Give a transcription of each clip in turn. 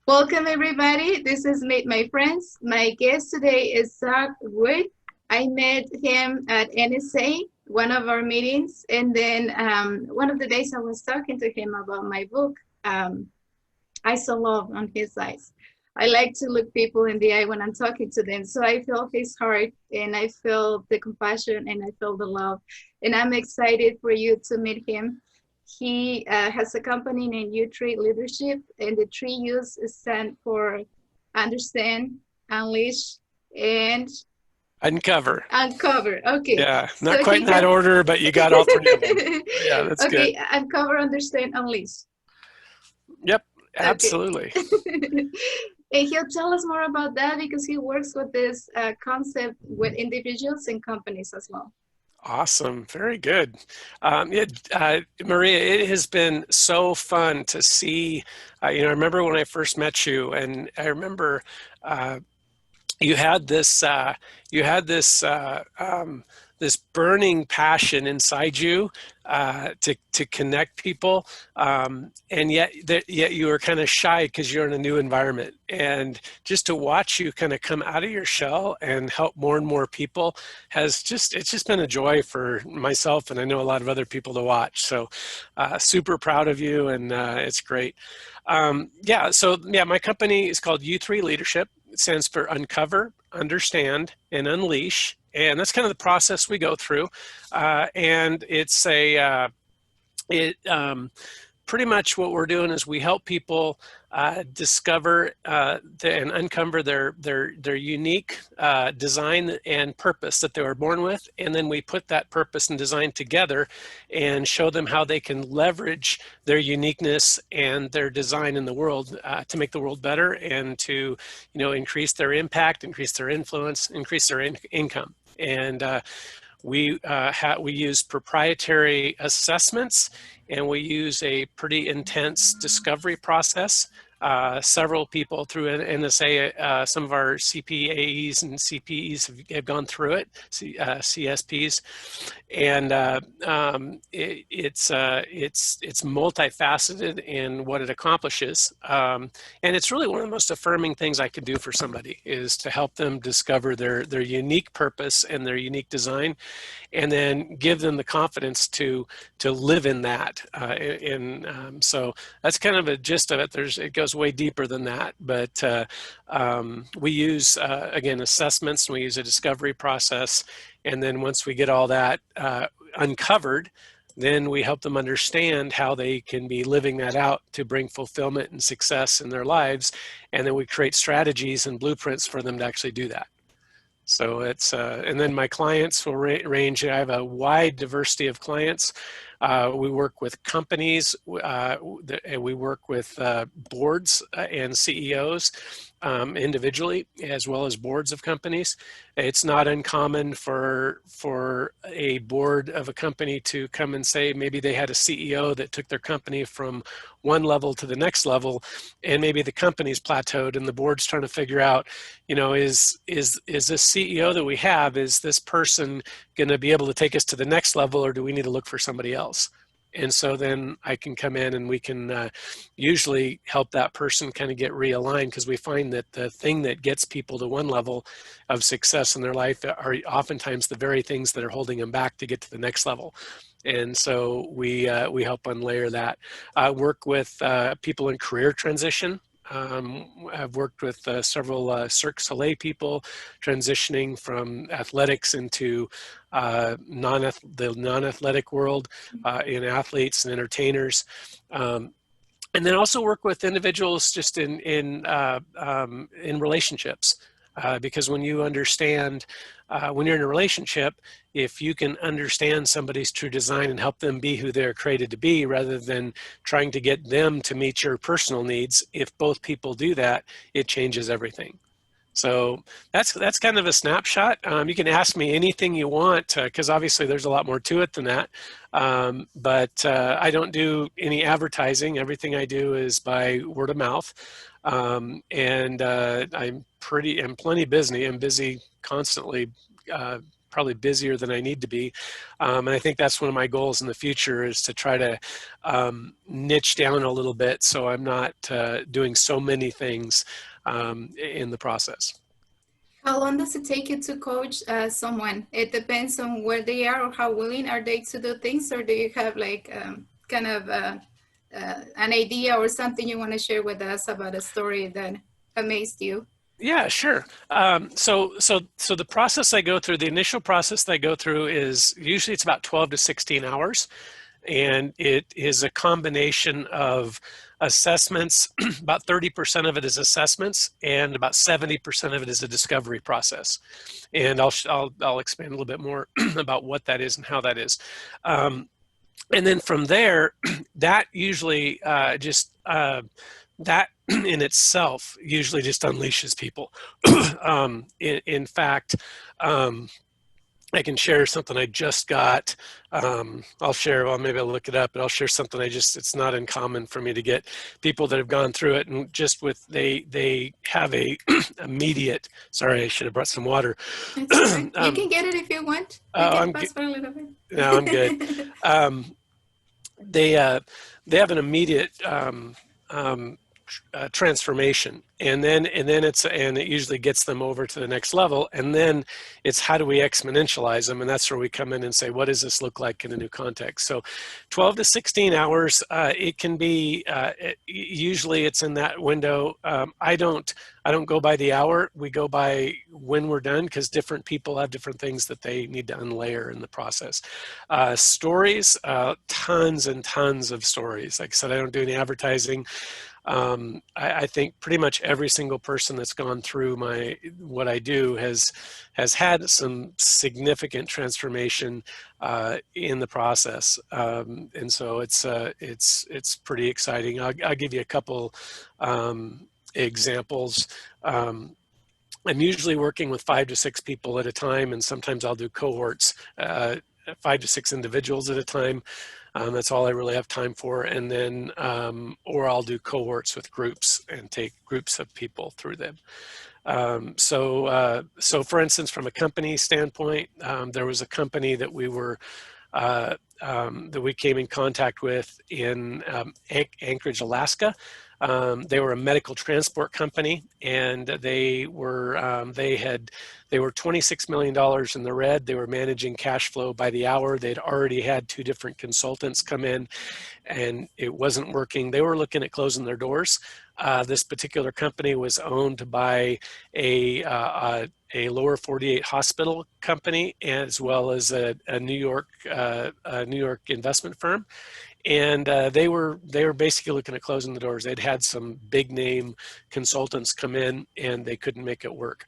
Welcome, everybody. This is Meet My Friends. My guest today is Zach Wood. I met him at NSA, one of our meetings, and then one of the days I was talking to him about my book. I saw love on his eyes. I like to look people in the eye when I'm talking to them. So I feel his heart and I feel the compassion and I feel the love. And I'm excited for you to meet him. He has a company named U3 Leadership, and the three U's stand for understand, unleash, and Uncover. uncover. Okay. Yeah, not So quite he in that has, order, but you got all three of them. Yeah, that's good. okay, uncover, understand, unleash. Yep, Okay. absolutely. And he'll tell us more about that because he works with this concept with individuals and companies as well. Awesome. Very good. Maria, it has been so fun to see. I remember when I first met you, and I remember uh, you had this burning passion inside you to connect people, and yet you were kind of shy because you're in a new environment. And just to watch you kind of come out of your shell and help more and more people it's just been a joy for myself, and I know a lot of other people to watch. So super proud of you, and it's great. My company is called U3 Leadership. It stands for Uncover, Understand, and Unleash. And that's kind of the process we go through. And it's it pretty much what we're doing is we help people discover and uncover their unique design and purpose that they were born with, and then we put that purpose and design together and show them how they can leverage their uniqueness and their design in the world to make the world better and to increase their impact, increase their influence, increase their income. And we use proprietary assessments, and we use a pretty intense discovery process. Several people through NSA, some of our CPAs and CPEs have gone through it, CSPs, and it's multifaceted in what it accomplishes, and it's really one of the most affirming things I could do for somebody is to help them discover their unique purpose and their unique design, and then give them the confidence to live in that. So that's kind of a gist of it. It goes way deeper than that, but we use again assessments, and we use a discovery process, and then once we get all that uncovered, then we help them understand how they can be living that out to bring fulfillment and success in their lives, and then we create strategies and blueprints for them to actually do that. So and then my clients will range. I have a wide diversity of clients. We work with companies, we work with boards and CEOs individually, as well as boards of companies. It's not uncommon for a board of a company to come and say maybe they had a CEO that took their company from one level to the next level, and maybe the company's plateaued, and the board's trying to figure out, is this CEO that we have, is this person going to be able to take us to the next level, or do we need to look for somebody else? And so then I can come in and we can usually help that person kind of get realigned, because we find that the thing that gets people to one level of success in their life are oftentimes the very things that are holding them back to get to the next level. And so we help unlayer that. Work with people in career transition. I've worked with several Cirque du Soleil people transitioning from athletics into the non-athletic world, in athletes and entertainers. And then also work with individuals just in relationships, because when you understand, when you're in a relationship, if you can understand somebody's true design and help them be who they're created to be, rather than trying to get them to meet your personal needs, if both people do that, it changes everything. So that's kind of a snapshot. You can ask me anything you want, because obviously there's a lot more to it than that. But I don't do any advertising. Everything I do is by word of mouth. And I'm plenty busy. I'm busy constantly probably busier than I need to be. And I think that's one of my goals in the future, is to try to niche down a little bit so I'm not doing so many things in the process. How long does it take you to coach someone? It depends on where they are or how willing are they to do things, or do you have like kind of an idea or something you want to share with us about a story that amazed you? Yeah, sure. So the process I go through, the initial process that I go through is usually it's about 12 to 16 hours. And it is a combination of assessments. About 30% of it is assessments, and about 70% of it is a discovery process. And I'll expand a little bit more about what that is and how that is. And then from there, that usually that in itself usually just unleashes people. In fact, I can share something I just got. I'll share, well, maybe I'll look it up, but I'll share something it's not uncommon for me to get people that have gone through it, and just with, they have a immediate, sorry, I should have brought some water. It's okay. You can get it if you want. We can pass for a little bit. No, I'm good. They have an immediate transformation, and it usually gets them over to the next level, and then it's how do we exponentialize them, and that's where we come in and say, what does this look like in a new context? So 12 to 16 hours, it can be, usually it's in that window. I don't go by the hour, we go by when we're done, because different people have different things that they need to unlayer in the process. Stories, tons and tons of stories. Like I said, I don't do any advertising. I think pretty much every single person that's gone through what I do has had some significant transformation in the process, and so it's pretty exciting. I'll give you a couple examples. I'm usually working with 5 to 6 people at a time, and sometimes I'll do cohorts, 5 to 6 individuals at a time. That's all I really have time for. And then, or I'll do cohorts with groups and take groups of people through them. So for instance, from a company standpoint, there was a company that that we came in contact with in Anchorage, Alaska. They were a medical transport company, and they were $26 million in the red. They were managing cash flow by the hour. They'd already had 2 different consultants come in, and it wasn't working. They were looking at closing their doors. This particular company was owned by a lower 48 hospital company, as well as a New York investment firm. And they were basically looking at closing the doors. They'd had some big name consultants come in, and they couldn't make it work.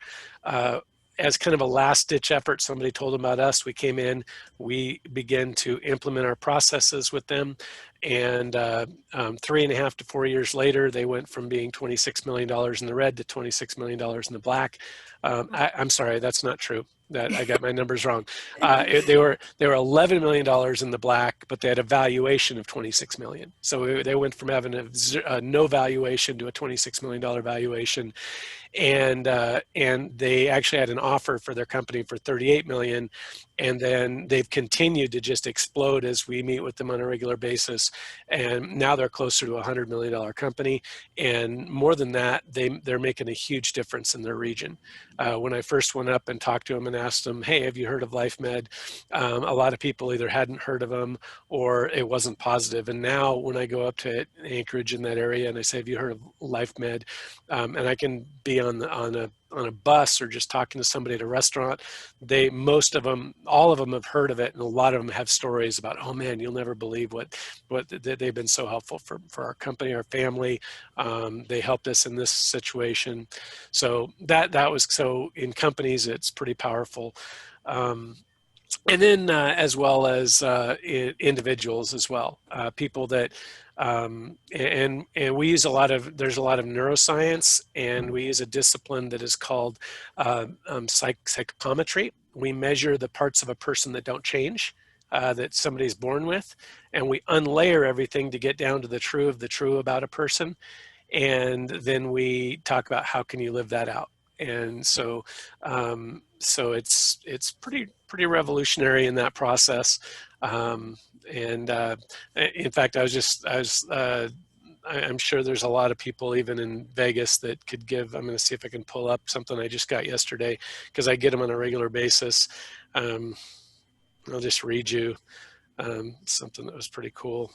As kind of a last ditch effort, somebody told them about us. We came in, we began to implement our processes with them. And 3.5 to 4 years later, they went from being $26 million in the red to $26 million in the black. I'm sorry, that's not true. That I got my numbers wrong. They were $11 million in the black, but they had a valuation of $26 million. So they went from having a no valuation to a $26 million valuation. And they actually had an offer for their company for $38 million. And then they've continued to just explode as we meet with them on a regular basis. And now they're closer to a $100 million company. And more than that, they're making a huge difference in their region. When I first went up and talked to them and asked them, hey, have you heard of LifeMed? A lot of people either hadn't heard of them or it wasn't positive. And now when I go up to Anchorage in that area and I say, have you heard of LifeMed? And I can be on a bus or just talking to somebody at a restaurant, all of them have heard of it, and a lot of them have stories about, oh man, you'll never believe what they've been so helpful for our company, our family. They helped us in this situation. So that was, so in companies, it's pretty powerful. And then as well as individuals as well, people that, and we use there's a lot of neuroscience, and we use a discipline that is called psychometry. We measure the parts of a person that don't change, that somebody's born with, and we unlayer everything to get down to the true about a person. And then we talk about how can you live that out. And so So it's pretty revolutionary in that process. In fact, I'm sure there's a lot of people even in Vegas that could give. I'm going to see if I can pull up something I just got yesterday, because I get them on a regular basis. I'll just read you something that was pretty cool.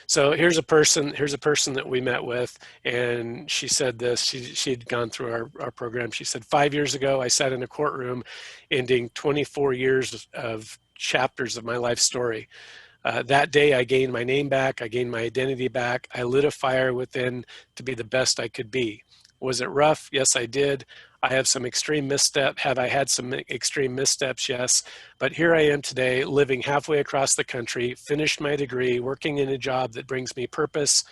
So here's a person that we met with, and she said this. She had gone through our program. She said, 5 years ago, I sat in a courtroom ending 24 years of chapters of my life story. That day, I gained my name back. I gained my identity back. I lit a fire within to be the best I could be. Was it rough? Yes, I did. I have some extreme misstep. Have I had some extreme missteps? Yes. But here I am today, living halfway across the country, finished my degree, working in a job that brings me purpose,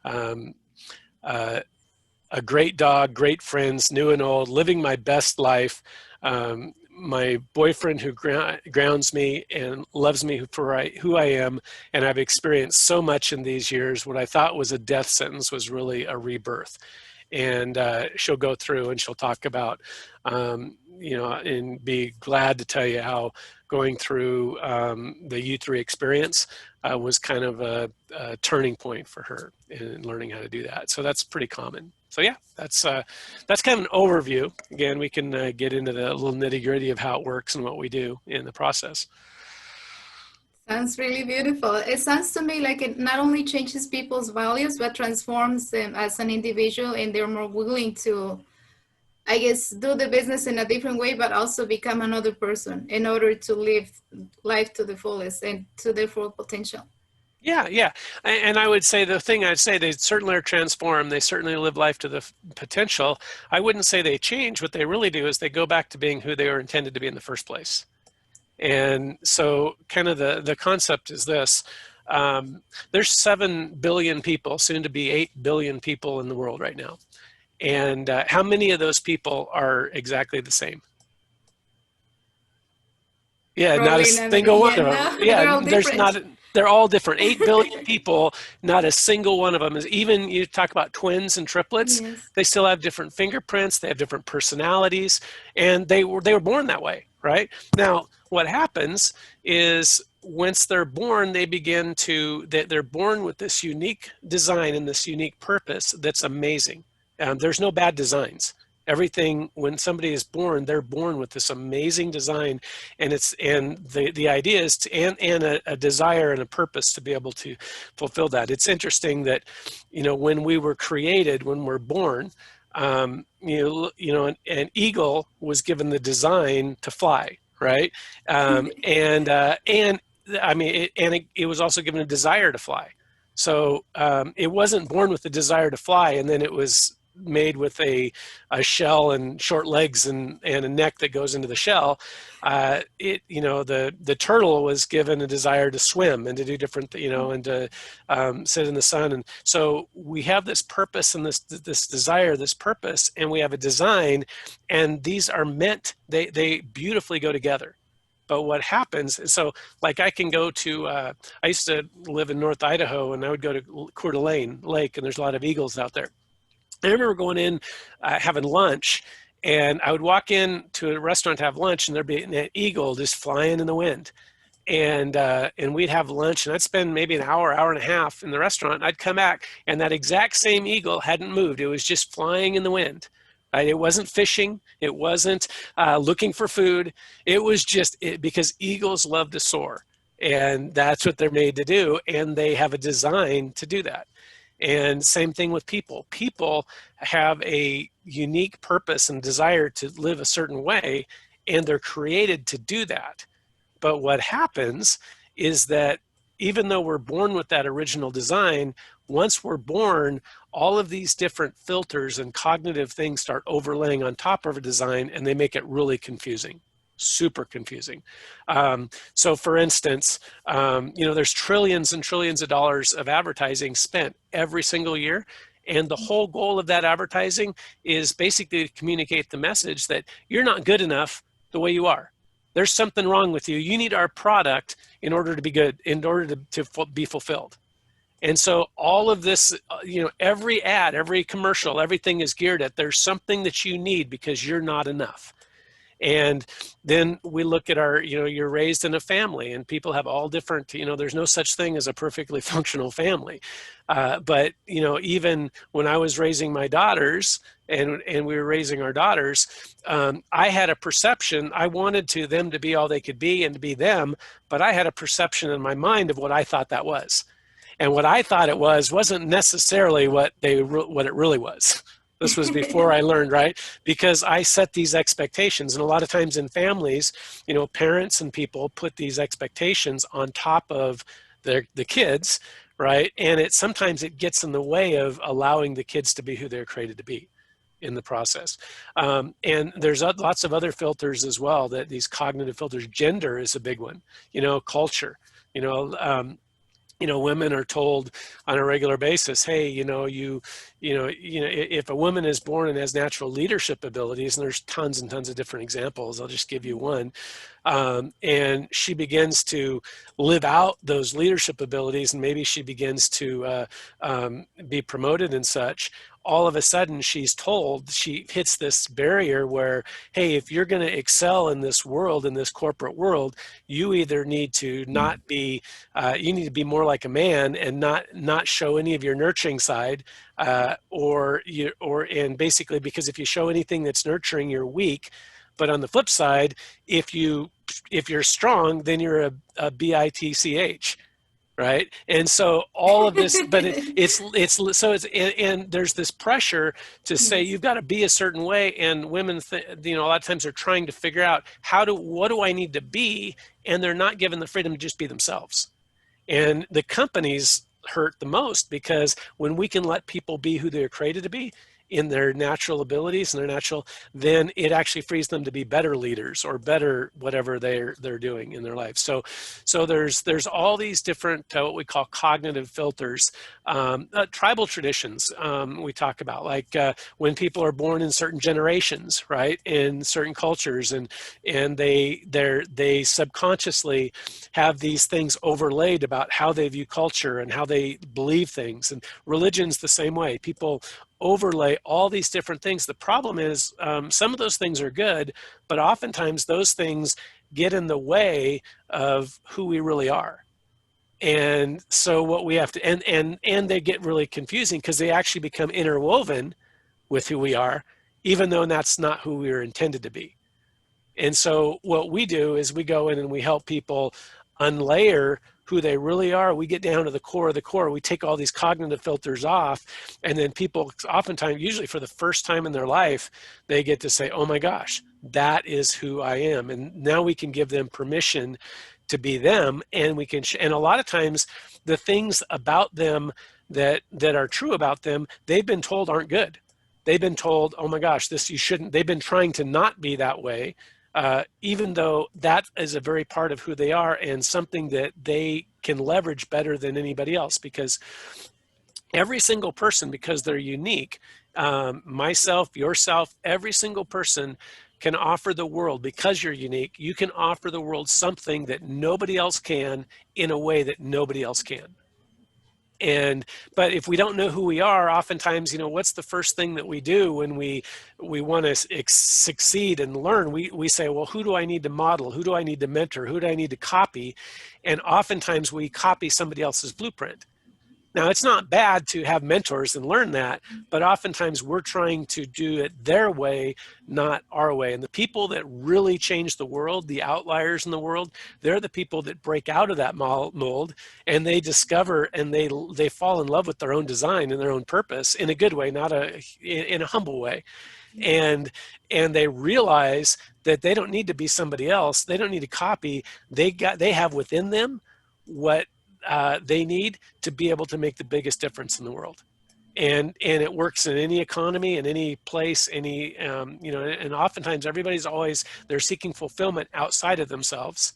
a great dog, great friends, new and old, living my best life. My boyfriend who grounds me and loves me for who I am. And I've experienced so much in these years. What I thought was a death sentence was really a rebirth. And she'll go through and she'll talk about, and be glad to tell you how going through the U3 experience was kind of a turning point for her in learning how to do that. So that's pretty common. So yeah, that's kind of an overview. Again, we can get into the little nitty gritty of how it works and what we do in the process. Sounds really beautiful. It sounds to me like it not only changes people's values, but transforms them as an individual, and they're more willing to, I guess, do the business in a different way, but also become another person in order to live life to the fullest and to their full potential. Yeah. And I would say they certainly are transformed. They certainly live life to the potential. I wouldn't say they change. What they really do is they go back to being who they were intended to be in the first place. And so kind of the concept is this. There's 7 billion people, soon to be 8 billion people in the world right now. And how many of those people are exactly the same? Yeah, Probably not a single one of them. No, Yeah, they're all different. 8 billion people, not a single one of them is, even you talk about twins and triplets, yes. They still have different fingerprints, they have different personalities, and they were born that way, right? Now, what happens is once they're born, they're born with this unique design and this unique purpose that's amazing. There's no bad designs. Everything, when somebody is born, they're born with this amazing design, and the idea is a desire and a purpose to be able to fulfill that. It's interesting that, when we were created, when we're born, an eagle was given the design to fly, right? It was also given a desire to fly. So it wasn't born with the desire to fly, and then it was made with a shell and short legs and a neck that goes into the shell. The turtle was given a desire to swim and to do different, and to sit in the sun. And so we have this purpose and this desire, this purpose, and we have a design, and these are meant, they beautifully go together. But what happens, so like I can go to, I used to live in North Idaho, and I would go to Coeur d'Alene Lake, and there's a lot of eagles out there. I remember going in, having lunch, and I would walk in to a restaurant to have lunch, and there'd be an eagle just flying in the wind. And we'd have lunch, and I'd spend maybe an hour and a half in the restaurant, and I'd come back, and that exact same eagle hadn't moved. It was just flying in the wind. Right? It wasn't fishing. It wasn't looking for food. It was just because eagles love to soar, and that's what they're made to do, and they have a design to do that. And same thing with people. People have a unique purpose and desire to live a certain way, and they're created to do that. But what happens is that even though we're born with that original design, once we're born, all of these different filters and cognitive things start overlaying on top of a design, and they make it really confusing. Super confusing. So for instance, there's trillions and trillions of dollars of advertising spent every single year. And the whole goal of that advertising is basically to communicate the message that you're not good enough the way you are. There's something wrong with you. You need our product in order to be good, in order to be fulfilled. And so all of this, every ad, every commercial, everything is geared at there's something that you need because you're not enough. And then we look at our, you're raised in a family, and people have all different, there's no such thing as a perfectly functional family. But, even when I was raising my daughters and we were raising our daughters, I had a perception. I wanted them to be all they could be and to be them, but I had a perception in my mind of what I thought that was. And what I thought it wasn't necessarily what it really was. This was before I learned, right? Because I set these expectations. And a lot of times in families, parents and people put these expectations on top of the kids, right? And sometimes it gets in the way of allowing the kids to be who they're created to be in the process. And there's lots of other filters as well, that these cognitive filters. Gender is a big one, culture, women are told on a regular basis, hey, if a woman is born and has natural leadership abilities, and there's tons and tons of different examples, I'll just give you one, and she begins to live out those leadership abilities, and maybe she begins to be promoted and such, all of a sudden she hits this barrier where, hey, if you're going to excel in this world, in this corporate world, you either need to not be, you need to be more like a man and not show any of your nurturing side, and basically, because if you show anything that's nurturing, you're weak. But on the flip side, if you're strong, then you're a bitch. Right. And so all of this, but and there's this pressure to say you've got to be a certain way. And women, a lot of times are trying to figure out what do I need to be? And they're not given the freedom to just be themselves. And the companies hurt the most, because when we can let people be who they're created to be, in their natural abilities and then it actually frees them to be better leaders or better whatever they're doing in their life. So there's all these different what we call cognitive filters. Tribal traditions we talk about, like when people are born in certain generations, right, in certain cultures, and they subconsciously have these things overlaid about how they view culture and how they believe things. And religion's the same way. People overlay all these different things. The problem is some of those things are good, but oftentimes those things get in the way of who we really are. And so what we have to, and they get really confusing because they actually become interwoven with who we are, even though that's not who we were intended to be. And so what we do is we go in and we help people unlayer who they really are. We get down to the core of the core. We take all these cognitive filters off, and then people oftentimes, usually for the first time in their life, they get to say, oh my gosh, that is who I am. And now we can give them permission to be them, and we can, and a lot of times the things about them that are true about them, they've been told aren't good. They've been told, oh my gosh, you shouldn't, they've been trying to not be that way. Even though that is a very part of who they are and something that they can leverage better than anybody else, because every single person, because they're unique, myself, yourself, every single person can offer the world, because you're unique, you can offer the world something that nobody else can in a way that nobody else can. But if we don't know who we are, oftentimes, what's the first thing that we do when we want to succeed and learn? We say, well, who do I need to model? Who do I need to mentor? Who do I need to copy? And oftentimes we copy somebody else's blueprint. Now, it's not bad to have mentors and learn that, but oftentimes we're trying to do it their way, not our way. And the people that really change the world, the outliers in the world, they're the people that break out of that mold, and they discover and they fall in love with their own design and their own purpose in a good way, not in a humble way. And they realize that they don't need to be somebody else. They don't need to copy. They have within them what they need to be able to make the biggest difference in the world. And it works in any economy, in any place, and oftentimes they're seeking fulfillment outside of themselves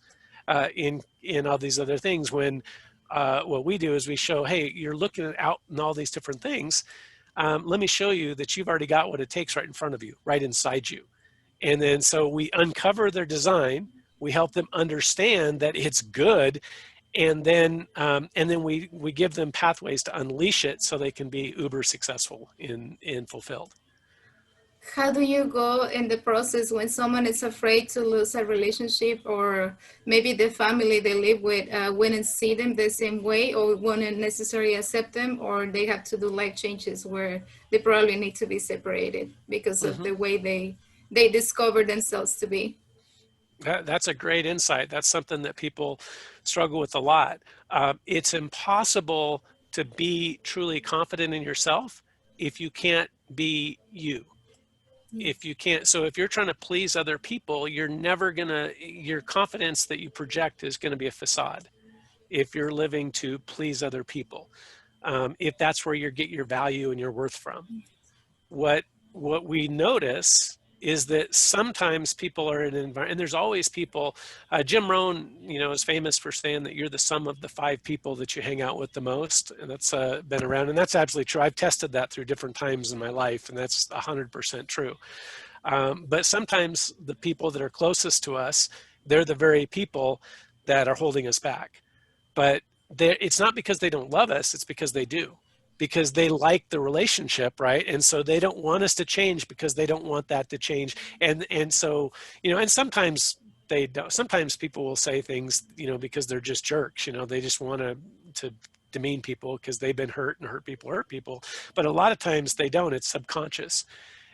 in all these other things, when what we do is we show, hey, you're looking out in all these different things. Let me show you that you've already got what it takes right in front of you, right inside you. And then so we uncover their design, we help them understand that it's good, and then we give them pathways to unleash it so they can be uber successful in fulfilled. How do you go in the process when someone is afraid to lose a relationship, or maybe the family they live with wouldn't see them the same way, or wouldn't necessarily accept them, or they have to do life changes where they probably need to be separated because of the way they discover themselves to be? That's a great insight. That's something that people struggle with a lot. It's impossible to be truly confident in yourself if you can't be you. If you can't, so if you're trying to please other people, you're never gonna, your confidence that you project is gonna be a facade if you're living to please other people. If that's where you get your value and your worth from. What we notice is that sometimes people are in an environment, and there's always people. Jim Rohn, is famous for saying that you're the sum of the 5 people that you hang out with the most, and that's been around, and that's absolutely true. I've tested that through different times in my life, and that's 100% true. But sometimes the people that are closest to us, they're the very people that are holding us back. But it's not because they don't love us, it's because they do. Because they like the relationship, right? And so they don't want us to change because they don't want that to change. And so, and sometimes they don't. Sometimes people will say things, because they're just jerks. They just want to demean people because they've been hurt, and hurt people. But a lot of times they don't. It's subconscious.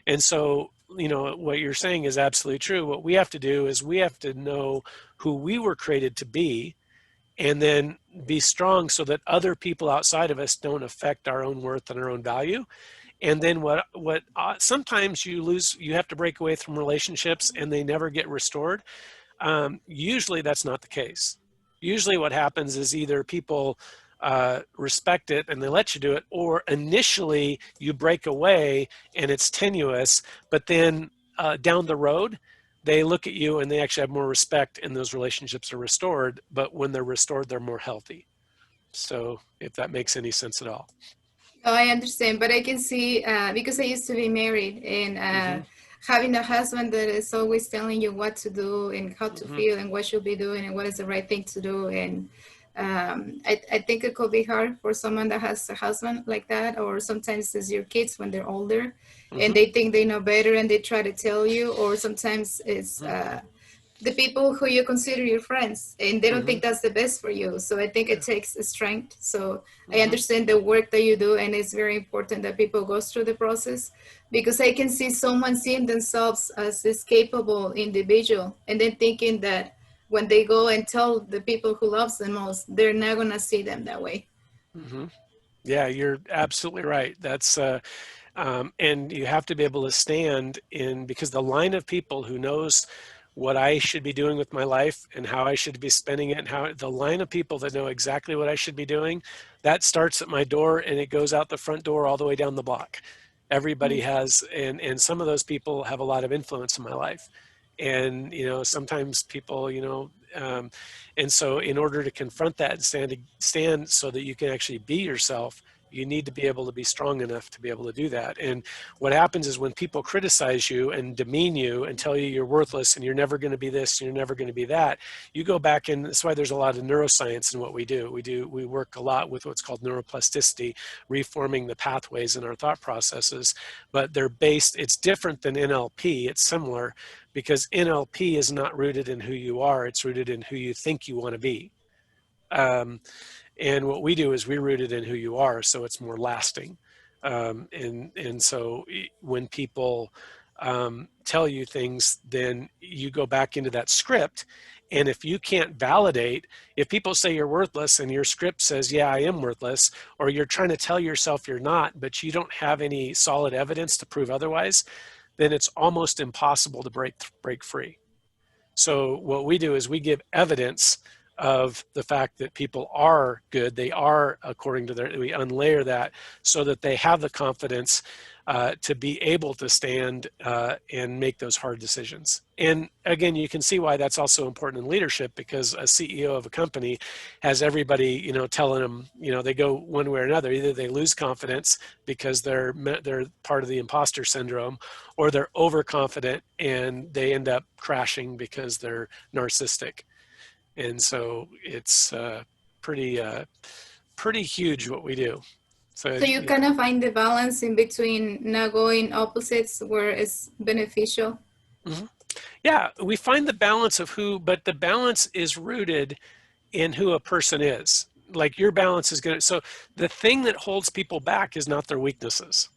And so, what you're saying is absolutely true. What we have to do is we have to know who we were created to be, and then be strong so that other people outside of us don't affect our own worth and our own value. And then what sometimes you have to break away from relationships and they never get restored. Usually that's not the case. Usually what happens is either people respect it and they let you do it, or initially you break away and it's tenuous, but then down the road, they look at you and they actually have more respect, and those relationships are restored. But when they're restored, they're more healthy. So if that makes any sense at all. Oh, I understand, but I can see because I used to be married, and having a husband that is always telling you what to do and how to feel and what you'll be doing and what is the right thing to do. And I think it could be hard for someone that has a husband like that, or sometimes it's your kids when they're older and they think they know better and they try to tell you, or sometimes it's the people who you consider your friends and they don't think that's the best for you. So I think it takes strength. So I understand the work that you do, and it's very important that people go through the process, because I can see someone seeing themselves as this capable individual and then thinking that when they go and tell the people who loves them most, they're not going to see them that way. Yeah, you're absolutely right. That's and you have to be able to stand in, because the line of people who knows what I should be doing with my life and how I should be spending it, and how the line of people that know exactly what I should be doing, that starts at my door and it goes out the front door all the way down the block. Everybody has, and some of those people have a lot of influence in my life. And, sometimes people, and so in order to confront that and stand so that you can actually be yourself, you need to be able to be strong enough to be able to do that. And what happens is when people criticize you and demean you and tell you you're worthless and you're never going to be this, and you're never going to be that, you go back, and that's why there's a lot of neuroscience in what we do. We work a lot with what's called neuroplasticity, reforming the pathways in our thought processes, but it's different than NLP. It's similar, because NLP is not rooted in who you are, it's rooted in who you think you want to be. And what we do is we root it in who you are, so it's more lasting. And so when people tell you things, then you go back into that script. And if you can't validate, if people say you're worthless and your script says, yeah, I am worthless, or you're trying to tell yourself you're not, but you don't have any solid evidence to prove otherwise, then it's almost impossible to break free. So what we do is we give evidence of the fact that people are good. They are according to we unlayer that so that they have the confidence to be able to stand and make those hard decisions. And again, you can see why that's also important in leadership, because a CEO of a company has everybody, telling them, they go one way or another. Either they lose confidence because they're part of the imposter syndrome, or they're overconfident and they end up crashing because they're narcissistic. And so it's pretty huge what we do. So you kind of find the balance in between not going opposites where it's beneficial. Mm-hmm. Yeah, we find the balance of but the balance is rooted in who a person is. Like your balance is going to, so the thing that holds people back is not their weaknesses.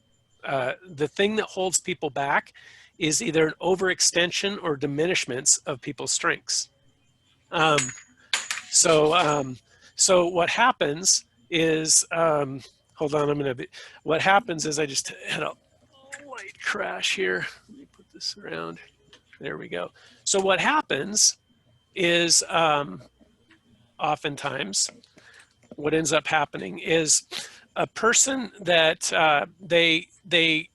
The thing that holds people back is either an overextension or diminishments of people's strengths. So what happens is, hold on, what happens is I just had a light crash here. Let me put this around. There we go. So what happens is, oftentimes what ends up happening is a person that they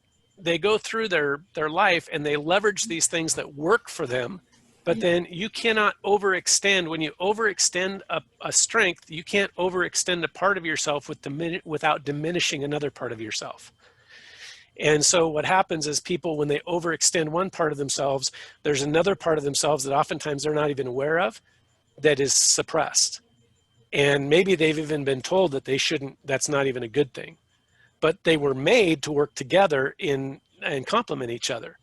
go through their life and they leverage these things that work for them, but then you cannot overextend. When you overextend a strength, you can't overextend a part of yourself without diminishing another part of yourself. And so what happens is people, when they overextend one part of themselves, there's another part of themselves that oftentimes they're not even aware of that is suppressed. And maybe they've even been told that they shouldn't, that's not even a good thing. But they were made to work together and complement each other.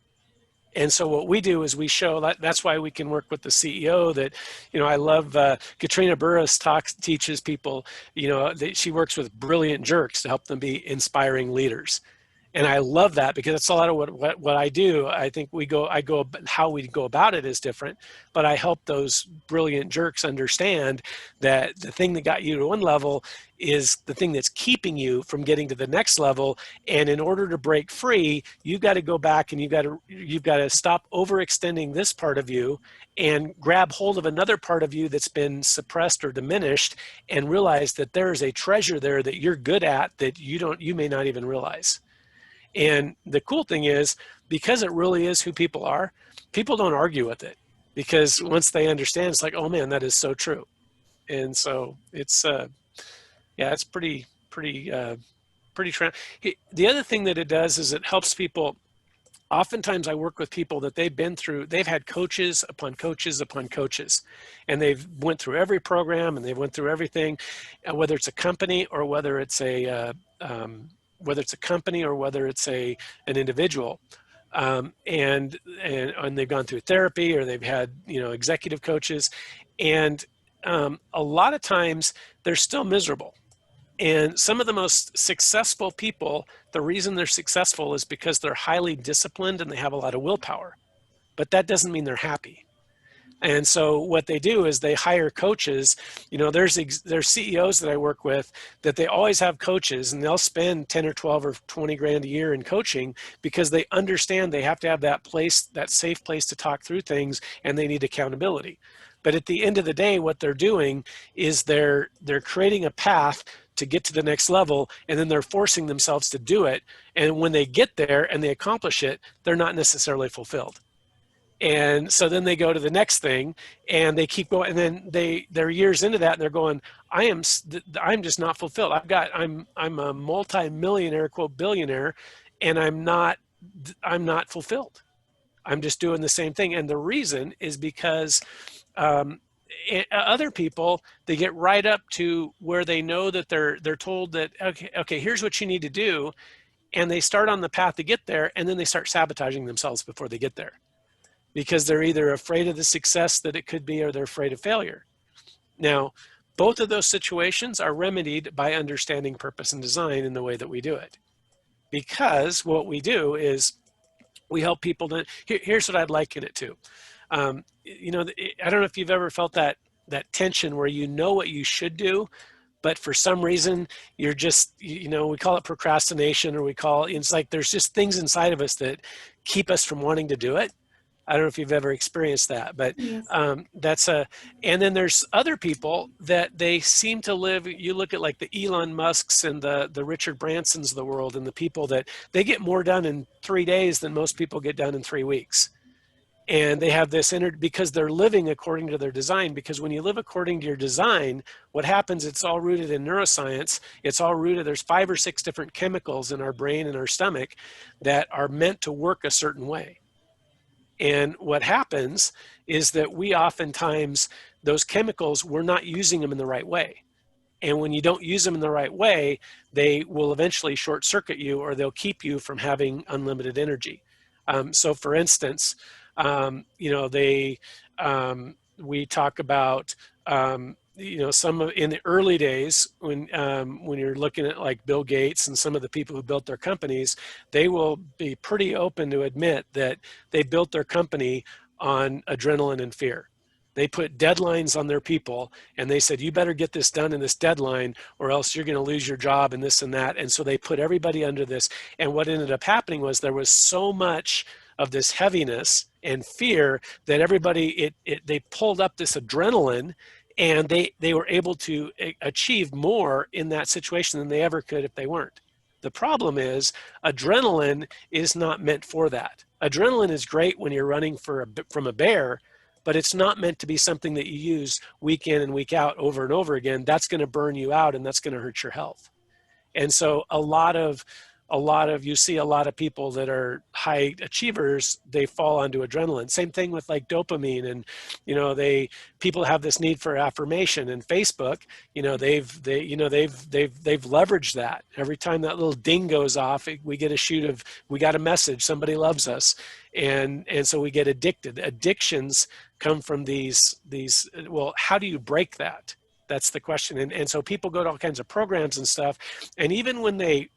And so what we do is we show that's why we can work with the CEO that, I love Katrina Burris teaches people, she works with brilliant jerks to help them be inspiring leaders. And I love that because it's a lot of what I do. I think how we go about it is different, but I help those brilliant jerks understand that the thing that got you to one level is the thing that's keeping you from getting to the next level. And in order to break free, you've got to go back and you've got to stop overextending this part of you and grab hold of another part of you that's been suppressed or diminished and realize that there is a treasure there that you're good at that you may not even realize. And the cool thing is, because it really is who people are, people don't argue with it, because once they understand, it's like, oh man, that is so true. And so it's, it's pretty. The other thing that it does is it helps people. Oftentimes I work with people that they've had coaches upon coaches upon coaches, and they've went through every program and they've went through everything, whether it's a company or whether it's an individual, and they've gone through therapy or they've had executive coaches, and a lot of times they're still miserable. And some of the most successful people, the reason they're successful is because they're highly disciplined and they have a lot of willpower, but that doesn't mean they're happy. And so what they do is they hire coaches. There's CEOs that I work with that they always have coaches, and they'll spend 10 or 12 or 20 grand a year in coaching because they understand they have to have that safe place to talk through things, and they need accountability. But at the end of the day, what they're doing is they're creating a path to get to the next level, and then they're forcing themselves to do it. And when they get there and they accomplish it, they're not necessarily fulfilled. And so then they go to the next thing and they keep going, and then they're years into that and they're going, I'm just not fulfilled. I'm a multi-millionaire, quote, billionaire, and I'm not fulfilled. I'm just doing the same thing. And the reason is because other people, they get right up to where they know that they're told that, okay, here's what you need to do. And they start on the path to get there, and then they start sabotaging themselves before they get there, because they're either afraid of the success that it could be or they're afraid of failure. Now, both of those situations are remedied by understanding purpose and design in the way that we do it. Because what we do is we help people to, here's what I'd liken it to. I don't know if you've ever felt that tension where you know what you should do, but for some reason you're just, we call it procrastination, or it's like there's just things inside of us that keep us from wanting to do it. I don't know if you've ever experienced that, but yes. And then there's other people that they seem to live, you look at like the Elon Musks and the Richard Bransons of the world, and the people that they get more done in 3 days than most people get done in 3 weeks. And they have this because they're living according to their design. Because when you live according to your design, what happens, it's all rooted in neuroscience. It's all rooted, there's 5 or 6 different chemicals in our brain and our stomach that are meant to work a certain way. And what happens is that we oftentimes, those chemicals, we're not using them in the right way. And when you don't use them in the right way, they will eventually short circuit you, or they'll keep you from having unlimited energy. So for instance, we talk about, some of, in the early days when you're looking at like Bill Gates and some of the people who built their companies, they will be pretty open to admit that they built their company on adrenaline and fear. They put deadlines on their people, and they said, you better get this done in this deadline or else you're going to lose your job and this and that. And so they put everybody under this. And what ended up happening was there was so much of this heaviness and fear that everybody, they pulled up this adrenaline, and they were able to achieve more in that situation than they ever could if they weren't. The problem is adrenaline is not meant for that. Adrenaline is great when you're running from a bear, but it's not meant to be something that you use week in and week out over and over again. That's going to burn you out, and that's going to hurt your health. And so you see a lot of people that are high achievers, they fall onto adrenaline. Same thing with like dopamine, and people have this need for affirmation. And Facebook, they've leveraged that. Every time that little ding goes off, we get we got a message, somebody loves us, and so we get addicted. Addictions come from these. Well, how do you break that? That's the question. And so people go to all kinds of programs and stuff, and even when they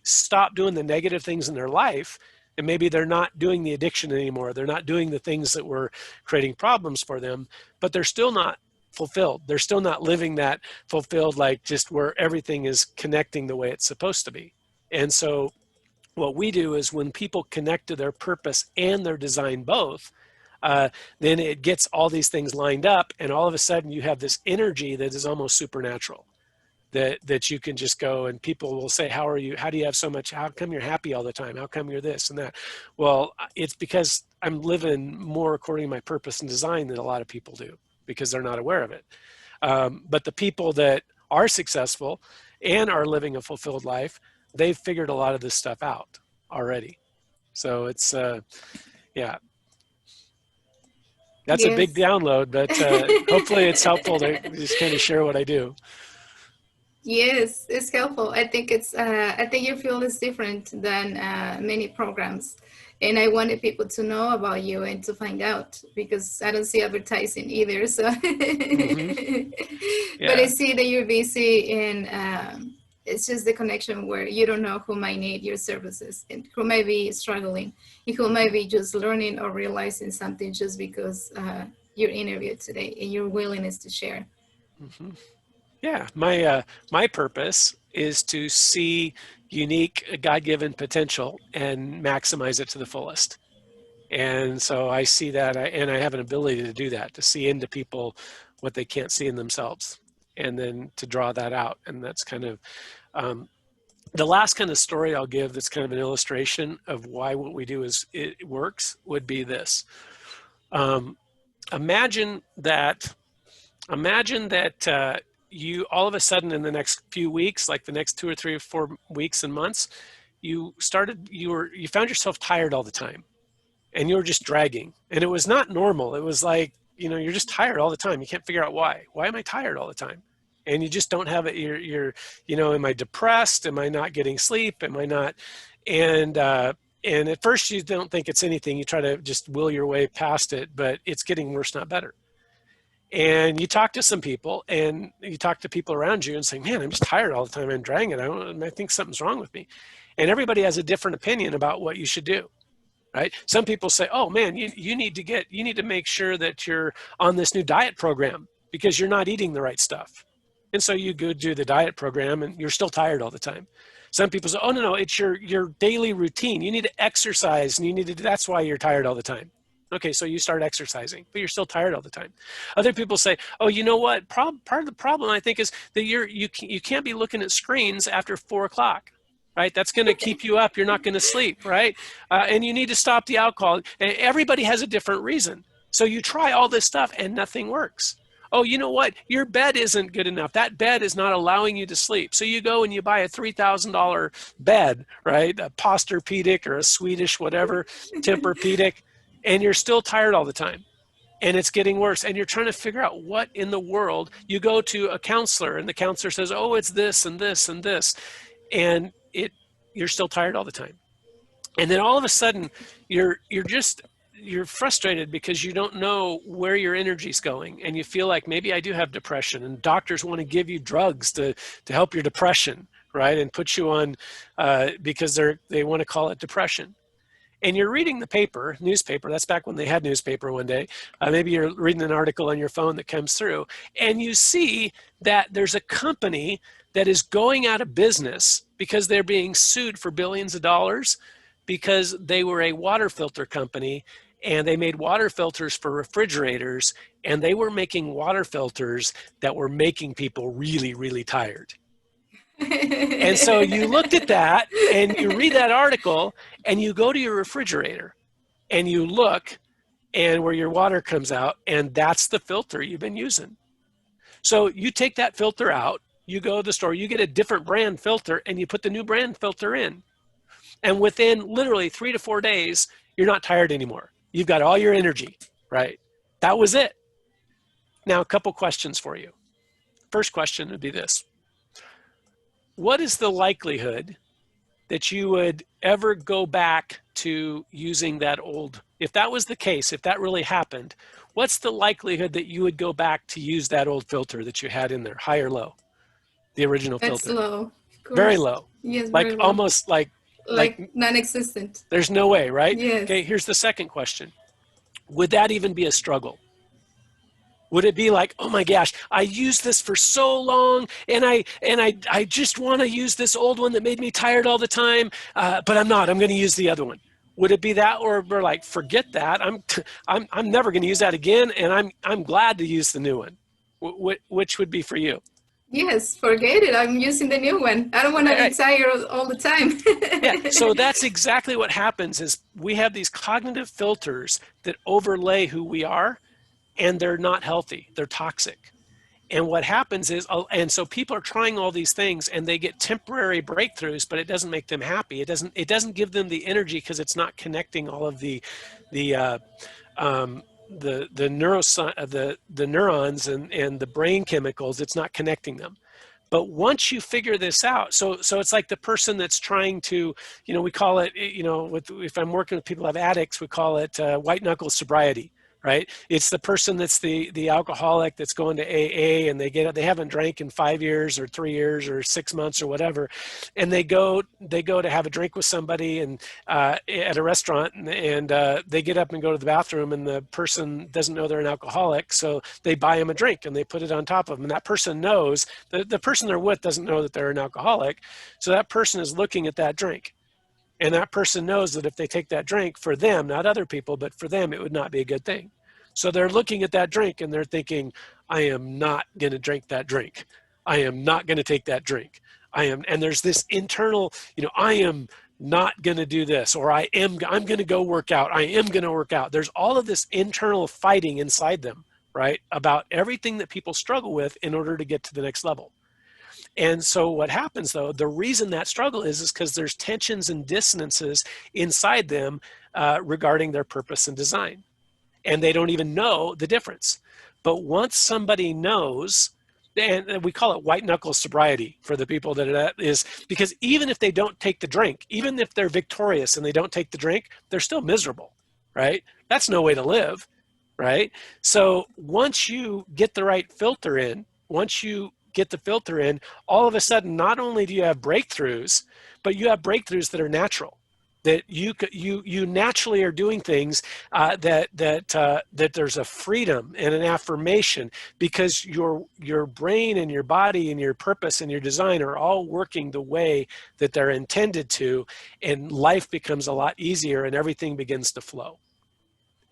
stop doing the negative things in their life, and maybe they're not doing the addiction anymore, they're not doing the things that were creating problems for them, but they're still not fulfilled. They're still not living that fulfilled, like just where everything is connecting the way it's supposed to be. And so what we do is when people connect to their purpose and their design both, then it gets all these things lined up, and all of a sudden you have this energy that is almost supernatural. That you can just go, and people will say, how are you? How do you have so much? How come you're happy all the time? How come you're this and that? Well, it's because I'm living more according to my purpose and design than a lot of people do, because they're not aware of it. But the people that are successful and are living a fulfilled life, they've figured a lot of this stuff out already. So it's, yeah. That's a big download, but hopefully it's helpful to just kind of share what I do. Yes, it's helpful. I think your field is different than many programs. And I wanted people to know about you and to find out, because I don't see advertising either. So, Mm-hmm. Yeah. But I see that you're busy, and it's just the connection where you don't know who might need your services and who might be struggling and who might be just learning or realizing something just because you're interviewed today and your willingness to share. Mm-hmm. Yeah, my purpose is to see unique God-given potential and maximize it to the fullest. And so I see that, and I have an ability to do that, to see into people what they can't see in themselves, and then to draw that out. And that's kind of the last kind of story I'll give that's kind of an illustration of why what we do it works would be this. Imagine that you all of a sudden in the next few weeks, like the next 2 or 3 or 4 weeks and months, you found yourself tired all the time, and you were just dragging, and it was not normal. It was like, you're just tired all the time. You can't figure out why am I tired all the time? And you just don't have it. You're am I depressed? Am I not getting sleep? Am I not? And at first you don't think it's anything. You try to just will your way past it, but it's getting worse, not better. And you talk to some people, and you talk to people around you and say, man, I'm just tired all the time. I'm dragging it. I think something's wrong with me. And everybody has a different opinion about what you should do, right? Some people say, oh man, you need to make sure that you're on this new diet program because you're not eating the right stuff. And so you go do the diet program and you're still tired all the time. Some people say, oh no, it's your daily routine. You need to exercise, and that's why you're tired all the time. Okay, so you start exercising, but you're still tired all the time. Other people say, oh, you know what? Part of the problem, I think, is that you can't be looking at screens after 4 o'clock, right? That's going to keep you up. You're not going to sleep, right? And you need to stop the alcohol. And everybody has a different reason. So you try all this stuff and nothing works. Oh, you know what? Your bed isn't good enough. That bed is not allowing you to sleep. So you go and you buy a $3,000 bed, right? A Posturepedic or a Swedish whatever, Tempur-Pedic. And you're still tired all the time. and it's getting worse, and you're trying to figure out what in the world. You go to a counselor and the counselor says, oh, it's this and this and this, and you're still tired all the time. And then all of a sudden you're frustrated because you don't know where your energy's going, and you feel like maybe I do have depression, and doctors want to give you drugs to help your depression, right, and put you on because they want to call it depression. And you're reading the newspaper, that's back when they had newspaper one day, maybe you're reading an article on your phone that comes through, and you see that there's a company that is going out of business because they're being sued for billions of dollars because they were a water filter company, and they made water filters for refrigerators, and they were making water filters that were making people really, really tired. And so you looked at that and you read that article, and you go to your refrigerator and you look, and where your water comes out, and that's the filter you've been using. So you take that filter out, you go to the store, you get a different brand filter, and you put the new brand filter in. And within literally 3 to 4 days, you're not tired anymore. You've got all your energy, right? That was it. Now, a couple questions for you. First question would be this. What is the likelihood that you would ever go back to using that old, if that was the case, if that really happened, what's the likelihood that you would go back to use that old filter that you had in there, high or low? The original That's filter. low. Of course. Very low. Yes, like very low. Almost like non-existent. There's no way, right? Yes. Okay, here's the second question. Would that even be a struggle? Would it be like, oh my gosh, I used this for so long, and I just want to use this old one that made me tired all the time, but I'm not. I'm going to use the other one. Would it be that, or we're like, forget that. I'm never going to use that again, and I'm glad to use the new one. Which would be for you? Yes, forget it. I'm using the new one. I don't want to be tired all the time. Yeah, so that's exactly what happens is we have these cognitive filters that overlay who we are, and they're not healthy. They're toxic. And what happens is, and so people are trying all these things, and they get temporary breakthroughs, but it doesn't make them happy. It doesn't give them the energy because it's not connecting all of the neurons and the brain chemicals. It's not connecting them. But once you figure this out, so it's like the person that's trying to, we call it, if I'm working with people who have addicts, we call it white knuckle sobriety, right? It's the person that's the alcoholic that's going to AA, and they haven't drank in 5 years or 3 years or 6 months or whatever, and they go to have a drink with somebody and at a restaurant, and they get up and go to the bathroom, and the person doesn't know they're an alcoholic, so they buy them a drink and they put it on top of them, and that person knows the person they're with doesn't know that they're an alcoholic, so that person is looking at that drink. And that person knows that if they take that drink, for them, not other people, but for them, it would not be a good thing. So they're looking at that drink and they're thinking, I am not going to drink that drink. I am not going to take that drink. And there's this internal, I am not going to do this, or I'm going to go work out. I am going to work out. There's all of this internal fighting inside them, right? About everything that people struggle with in order to get to the next level. And so what happens, though, the reason that struggle is because there's tensions and dissonances inside them regarding their purpose and design. And they don't even know the difference. But once somebody knows, and we call it white knuckle sobriety for the people that is, because even if they don't take the drink, even if they're victorious and they don't take the drink, they're still miserable, right? That's no way to live, right? So once you get the right filter in, all of a sudden, not only do you have breakthroughs, but you have breakthroughs that are natural, that you naturally are doing things that there's a freedom and an affirmation because your brain and your body and your purpose and your design are all working the way that they're intended to, and life becomes a lot easier and everything begins to flow.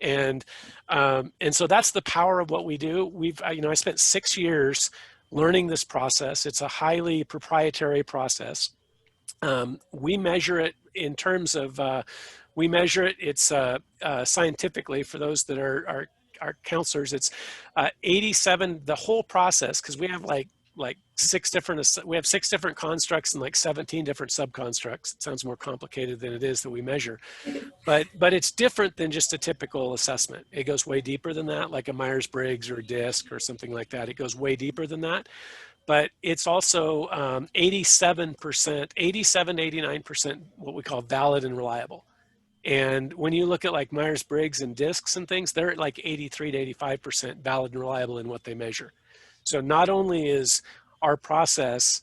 And so that's the power of what we do. I spent 6 years learning this process. It's a highly proprietary process. We measure it in terms of, it's scientifically, for those that are counselors, it's 87, the whole process, because we have like like we have 6 different constructs and like 17 different subconstructs. It sounds more complicated than it is that we measure, but it's different than just a typical assessment. It goes way deeper than that, like a Myers-Briggs or a DISC or something like that. It goes way deeper than that, but it's also 87 to 89% what we call valid and reliable. And when you look at like Myers-Briggs and DISCs and things, they're at like 83 to 85% valid and reliable in what they measure. So not only is our process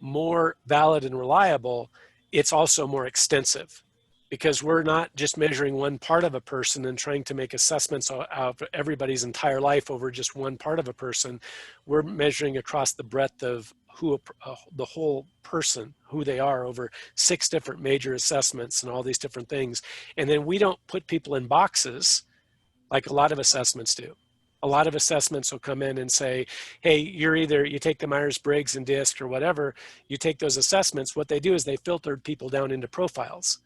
more valid and reliable, it's also more extensive, because we're not just measuring one part of a person and trying to make assessments of everybody's entire life over just one part of a person. We're measuring across the breadth of the whole person, who they are, over 6 different major assessments and all these different things. And then we don't put people in boxes like a lot of assessments do. A lot of assessments will come in and say, hey, you take the Myers-Briggs and DISC or whatever, you take those assessments. What they do is they filtered people down into profiles.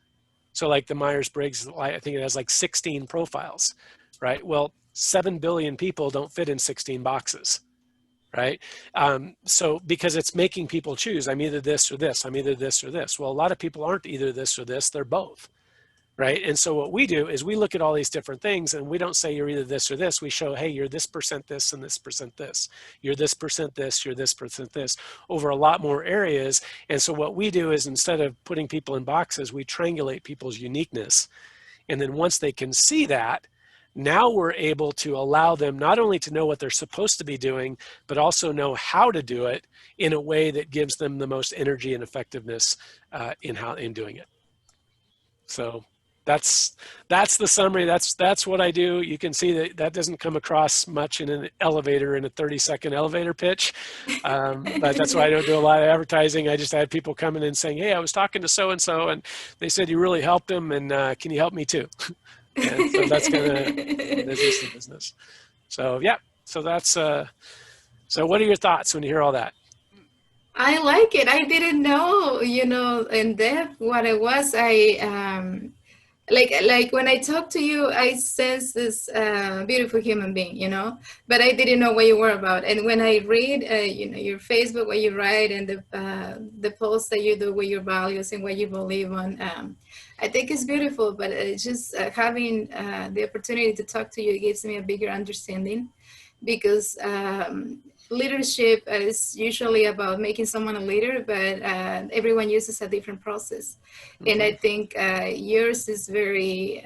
So like the Myers-Briggs, I think it has like 16 profiles, right? Well, 7 billion people don't fit in 16 boxes, right? So because it's making people choose, I'm either this or this, I'm either this or this. Well, a lot of people aren't either this or this, they're both. Right. And so what we do is we look at all these different things, and we don't say you're either this or this. We show, hey, you're this percent this and this percent this. You're this percent this, you're this percent this, over a lot more areas. And so what we do is, instead of putting people in boxes, we triangulate people's uniqueness. And then once they can see that, now we're able to allow them not only to know what they're supposed to be doing, but also know how to do it in a way that gives them the most energy and effectiveness in doing it. So that's the summary. That's what I do. You can see that doesn't come across much in an elevator, in a 30-second elevator pitch, but that's why I don't do a lot of advertising. I just had people coming in saying, hey, I was talking to so-and-so and they said you really helped them, and can you help me too? And so that's kind of business to business. So yeah, so that's so what are your thoughts when you hear all that? I like it. I didn't know, in depth what it was. Like when I talk to you, I sense this beautiful human being, but I didn't know what you were about. And when I read, your Facebook, what you write, and the posts that you do with your values and what you believe on, I think it's beautiful. But it's just having the opportunity to talk to you gives me a bigger understanding, because leadership is usually about making someone a leader, but everyone uses a different process. Mm-hmm. And I think yours is very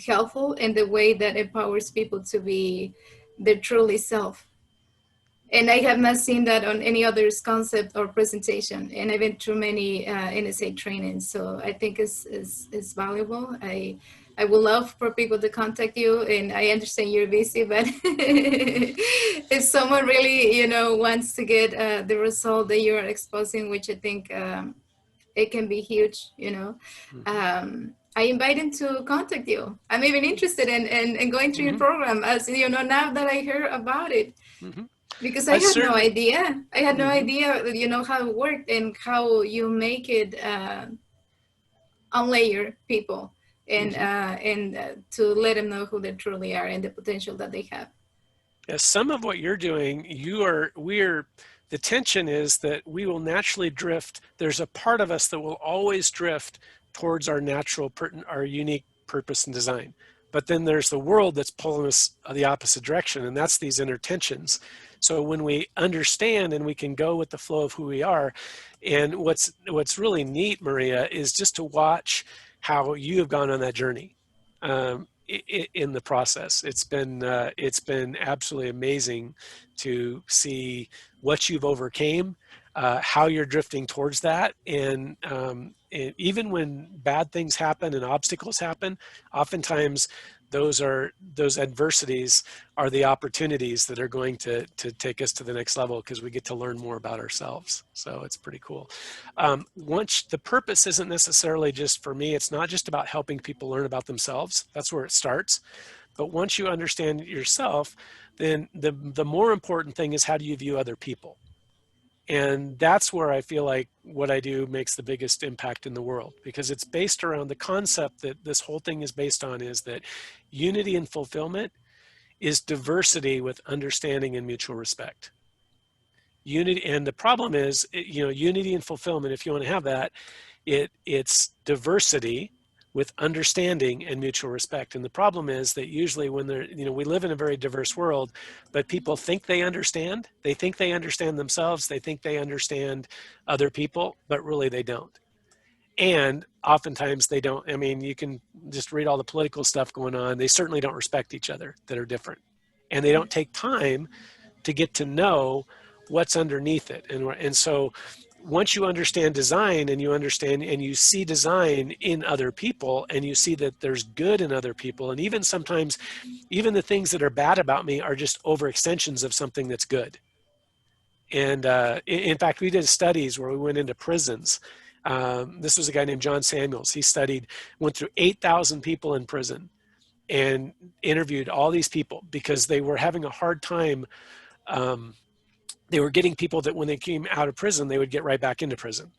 helpful in the way that empowers people to be their truly self. And I have not seen that on any other's concept or presentation. And I've been through many NSA trainings, so I think it's valuable. I would love for people to contact you, and I understand you're busy, but if someone really, wants to get the result that you're exposing, which I think it can be huge, I invite them to contact you. I'm even interested in going through your program, as now that I hear about it. Mm-hmm. Because I had no idea. I had no idea, how it worked and how you make it unlayer people. And to let them know who they truly are and the potential that they have. Yeah, some of what you're doing, the tension is that we will naturally drift. There's a part of us that will always drift towards our unique purpose and design. But then there's the world that's pulling us the opposite direction, and that's these inner tensions. So when we understand and we can go with the flow of who we are, and what's really neat, Maria, is just to watch how you have gone on that journey in the process. It's been absolutely amazing to see what you've overcame, how you're drifting towards that, and even when bad things happen and obstacles happen, oftentimes those adversities are the opportunities that are going to take us to the next level, because we get to learn more about ourselves. So it's pretty cool. Once the purpose isn't necessarily just for me, it's not just about helping people learn about themselves. That's where it starts. But once you understand yourself, then the more important thing is, how do you view other people? And that's where I feel like what I do makes the biggest impact in the world, because it's based around the concept that this whole thing is based on, is that unity and fulfillment is diversity with understanding and mutual respect. unity. And the problem is, unity and fulfillment, if you want to have that, it's diversity with understanding and mutual respect. And the problem is that usually when we live in a very diverse world, but people think they understand. They think they understand themselves. They think they understand other people, but really they don't. And oftentimes they don't. I mean, you can just read all the political stuff going on. They certainly don't respect each other that are different. And they don't take time to get to know what's underneath it. And so once you understand design and you understand and you see design in other people and you see that there's good in other people, and even sometimes even the things that are bad about me are just overextensions of something that's good. And in fact, we did studies where we went into prisons. This was a guy named John Samuels. He went through 8,000 people in prison and interviewed all these people because they were having a hard time. They were getting people that when they came out of prison, they would get right back into prison.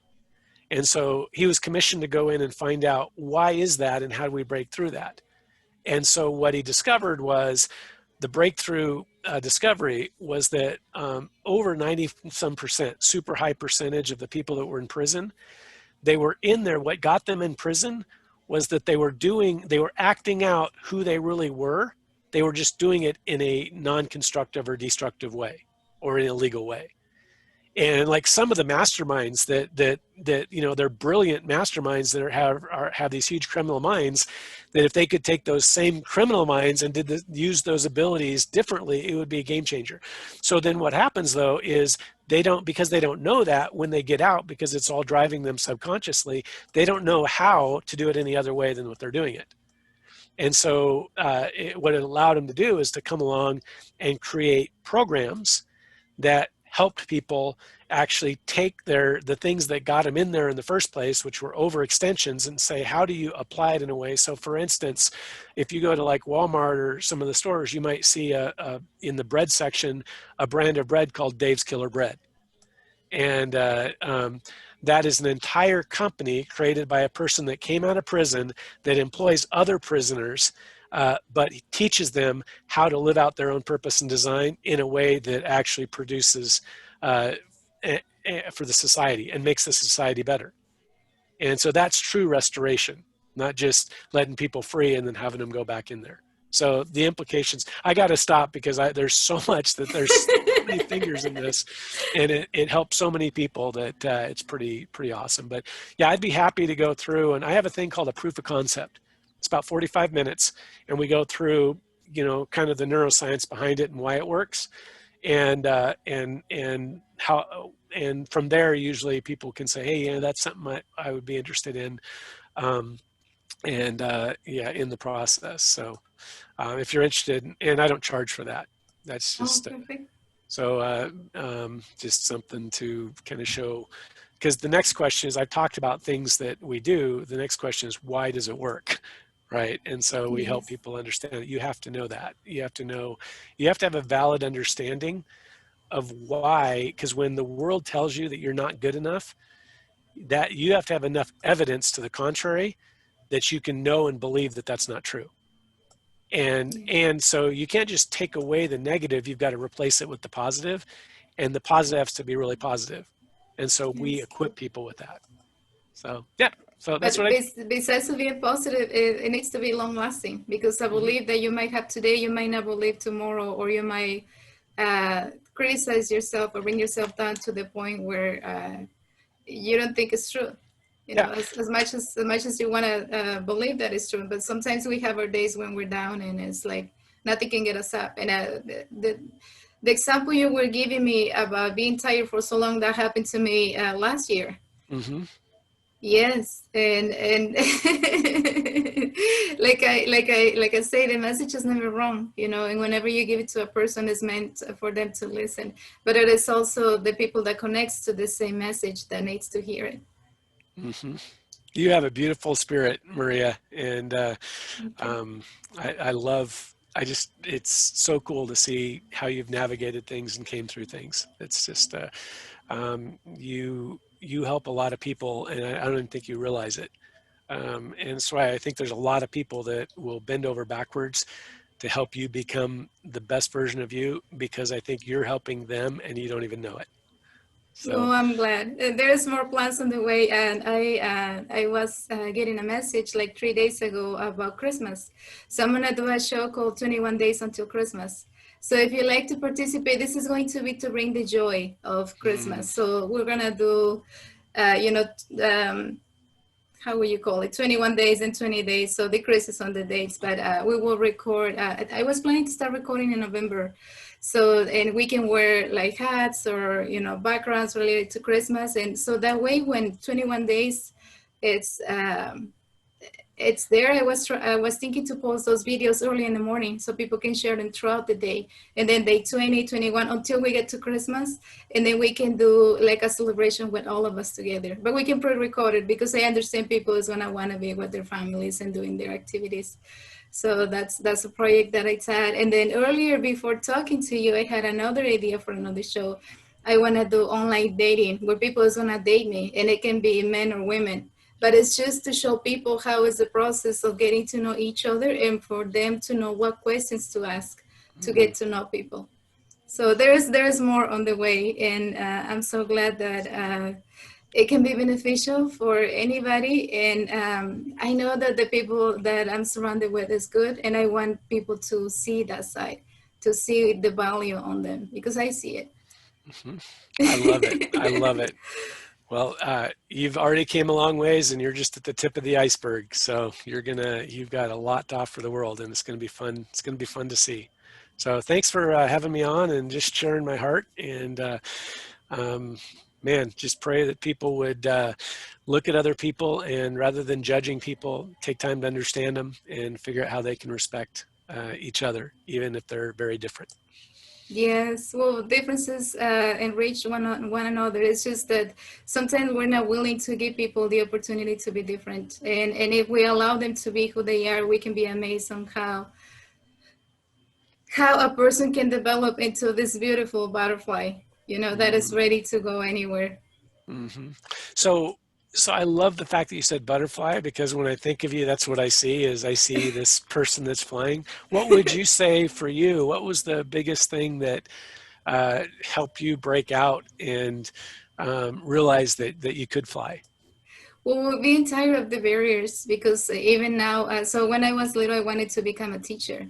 And so he was commissioned to go in and find out why is that and how do we break through that? And so what he discovered was the breakthrough discovery was that over 90% super high percentage of the people that were in prison, they were in there. What got them in prison was that they were acting out who they really were. They were just doing it in a non-constructive or destructive way or in a illegal way. And like some of the masterminds that they're brilliant masterminds that have these huge criminal minds, that if they could take those same criminal minds and use those abilities differently, it would be a game changer. So then what happens though is because they don't know that when they get out, because it's all driving them subconsciously, they don't know how to do it any other way than what they're doing it. And so what it allowed them to do is to come along and create programs that helped people actually take the things that got them in there in the first place, which were overextensions, and say, how do you apply it in a way? So for instance, if you go to like Walmart or some of the stores, you might see in the bread section, a brand of bread called Dave's Killer Bread. And that is an entire company created by a person that came out of prison that employs other prisoners, but teaches them how to live out their own purpose and design in a way that actually produces for the society and makes the society better. And so that's true restoration, not just letting people free and then having them go back in there. So the implications, I got to stop because there's so much that there's so many fingers in this, and it helps so many people that it's pretty awesome. But yeah, I'd be happy to go through, and I have a thing called a proof of concept. It's about 45 minutes, and we go through, kind of the neuroscience behind it and why it works, and how, and from there, usually people can say, hey, yeah, that's something I would be interested in, in the process. So if you're interested, and I don't charge for that. That's just just something to kind of show. Because the next question is, I've talked about things that we do. The next question is, why does it work? Right. And so we help people understand that you have to know that. You have to have a valid understanding of why, because when the world tells you that you're not good enough, that you have to have enough evidence to the contrary that you can know and believe that that's not true. And so you can't just take away the negative, you've got to replace it with the positive, and the positive has to be really positive. And so we equip people with that. So, yeah. So that's besides to be positive, it needs to be long lasting, because I believe that you might have today, you might not believe tomorrow, or you might criticize yourself or bring yourself down to the point where you don't think it's true. As much as you want to believe that it's true, but sometimes we have our days when we're down and it's like nothing can get us up. And the example you were giving me about being tired for so long, that happened to me last year. Mm-hmm. Yes, and like I say, the message is never wrong, and whenever you give it to a person, it's meant for them to listen. But it is also the people that connects to the same message that needs to hear it. Mm-hmm. You have a beautiful spirit, Maria, and it's so cool to see how you've navigated things and came through things. It's just you help a lot of people, and I don't even think you realize it. And so I think there's a lot of people that will bend over backwards to help you become the best version of you, because I think you're helping them and you don't even know it. So Oh, I'm glad. There's more plans on the way, and I was getting a message like 3 days ago about Christmas. So I'm gonna do a show called 21 Days Until Christmas. So if you like to participate, this is going to be to bring the joy of mm, Christmas. So we're gonna do, you know, how will you call it, 21 days and 20 days, so decreases on the dates, but we will record. I was planning to start recording in November, so, and we can wear like hats or backgrounds related to Christmas, and so that way when 21 days it's it's there. I was thinking to post those videos early in the morning so people can share them throughout the day. And then day 20, 21 until we get to Christmas. And then we can do like a celebration with all of us together. But we can pre-record it because I understand people is gonna wanna be with their families and doing their activities. So that's a project that I had. And then earlier before talking to you, I had another idea for another show. I wanna do online dating where people is gonna date me, and it can be men or women, but it's just to show people how is the process of getting to know each other and for them to know what questions to ask to mm, get to know people. So there's more on the way, and I'm so glad that it can be beneficial for anybody. And I know that the people that I'm surrounded with is good, and I want people to see that side, to see the value on them because I see mhm. I love it. I it. love it. Well, you've already came a long ways, and you're just at the tip of the iceberg. So you've got a lot to offer the world, and it's gonna be fun. It's gonna be fun to see. So thanks for having me on and just sharing my heart. And um, man, just pray that people would look at other people and rather than judging people, take time to understand them and figure out how they can respect each other, even if they're very different. Yes, well, differences enrich one another. It's just that sometimes we're not willing to give people the opportunity to be different, and if we allow them to be who they are, we can be amazed on how a person can develop into this beautiful butterfly, that is Mm-hmm. ready to go anywhere. Mm-hmm. So, so I love the fact that you said butterfly because when I think of you, that's what I see this person that's flying. What would you say for you? What was the biggest thing that helped you break out and realize that you could fly? Well, being tired of the barriers because even now, so when I was little, I wanted to become a teacher.